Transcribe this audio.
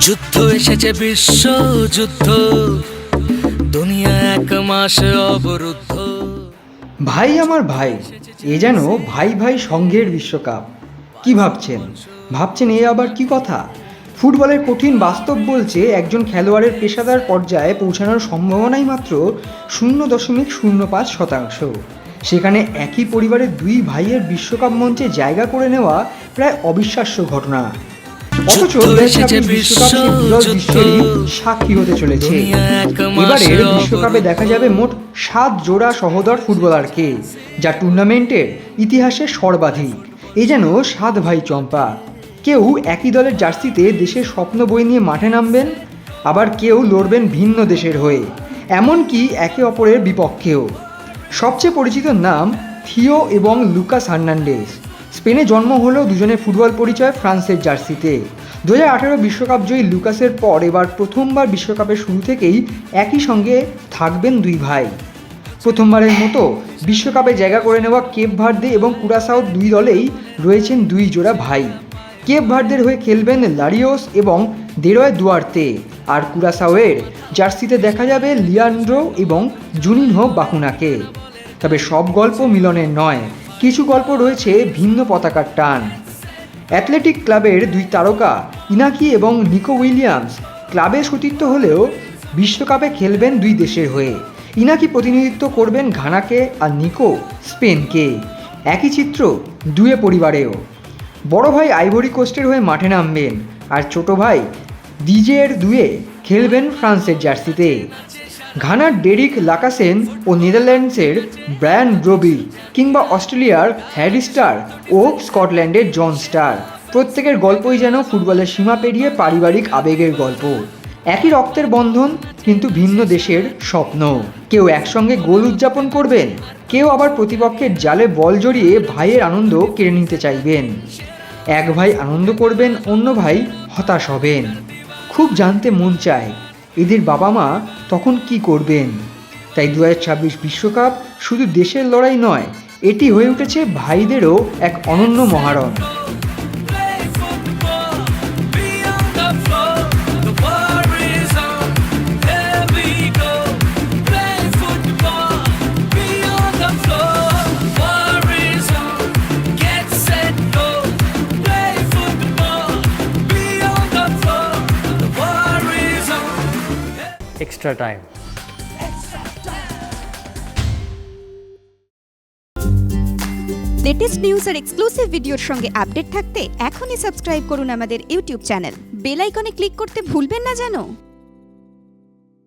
যুদ্ধ এসেছে বিশ্ব যুদ্ধ, দুনিয়া এক মাস অবরুদ্ধ। ভাই আমার ভাই, এ যেন ভাই ভাই সংঘের বিশ্বকাপ। কি ভাবছেন এ আবার কি কথা? ফুটবলের কঠিন বাস্তব বলছে একজন খেলোয়াড়ের পেশাদার পর্যায়ে পৌঁছানোর সম্ভাবনাই মাত্র 0.05%। সেখানে একই পরিবারের দুই ভাইয়ের বিশ্বকাপ মঞ্চে জায়গা করে নেওয়া প্রায় অবিশ্বাস্য ঘটনা। অথচ বিশ্বকাপ দৃশ্যেরই সাক্ষী হতে চলেছে। এবারের বিশ্বকাপে দেখা যাবে মোট 7 জোড়া সহোদর ফুটবলারকে, যা টুর্নামেন্টের ইতিহাসে সর্বাধিক। এ যেন 7 ভাই চম্পা। কেউ একই দলের জার্সিতে দেশের স্বপ্ন বই নিয়ে মাঠে নামবেন, আবার কেউ লড়বেন ভিন্ন দেশের হয়ে, এমনকি একে অপরের বিপক্ষেও। সবচেয়ে পরিচিত নাম থিও এবং লুকাস হার্নান্ডেজ। স্পেনে জন্ম হলেও দুজনের ফুটবল পরিচয় ফ্রান্সের জার্সিতে। 2018 বিশ্বকাপ জয়ী লুকাসের পর এবার প্রথমবার বিশ্বকাপের শুরু থেকেই একই সঙ্গে থাকবেন দুই ভাই। প্রথমবারের মতো বিশ্বকাপে জায়গা করে নেওয়া কেপ ভার্দে এবং কুরাসাও দুই দলেই রয়েছেন দুই জোড়া ভাই। কেপ ভার্দের হয়ে খেলবেন লারিওস এবং দেরয় দুয়ার্তে, আর কুরাসাওয়ের জার্সিতে দেখা যাবে লিয়ান্ড্রো এবং জুনিনহো বাকুনাকে। তবে সব গল্প মিলনের নয়, কিছু গল্প রয়েছে ভিন্ন পতাকার টান। অ্যাথলেটিক ক্লাবের দুই তারকা ইনাকি এবং নিকো উইলিয়ামস ক্লাবে সতীর্থ হলেও বিশ্বকাপে খেলবেন দুই দেশের হয়ে। ইনাকি প্রতিনিধিত্ব করবেন ঘানাকে আর নিকো স্পেনকে। একই চিত্র দুয়ে পরিবারেও। বড় ভাই আইভরি কোস্টের হয়ে মাঠে নামবেন, আর ছোট ভাই ডিজের দুয়ে খেলবেন ফ্রান্সের জার্সিতে। ঘানার ডেরিক লাকাসেন ও নেদারল্যান্ডসের ব্রায়ান ব্রোবি, কিংবা অস্ট্রেলিয়ার হ্যারি স্টার ও স্কটল্যান্ডের জন স্টার, প্রত্যেকের গল্পই যেন ফুটবলের সীমা পেরিয়ে পারিবারিক আবেগের গল্প। একই রক্তের বন্ধন, কিন্তু ভিন্ন দেশের স্বপ্ন। কেউ একসঙ্গে গোল উদযাপন করবেন, কেউ আবার প্রতিপক্ষের জালে বল জড়িয়ে ভাইয়ের আনন্দ কেড়ে নিতে চাইবেন। এক ভাই আনন্দ করবেন, অন্য ভাই হতাশ হবেন। খুব জানতে মন চায় এদের বাবা মা তখন কি করবেন। তাই 2026 বিশ্বকাপ শুধু দেশের লড়াই নয়, এটি হয়ে উঠেছে ভাইদেরও এক অনন্য মহারণ। Extra time. লেটেস্ট নিউজ আর এক্সক্লুসিভ ভিডিওর সঙ্গে আপডেট থাকতে এখনই সাবস্ক্রাইব করুন আমাদের ইউটিউব চ্যানেল। বেল আইকনে ক্লিক করতে ভুলবেন না যেন।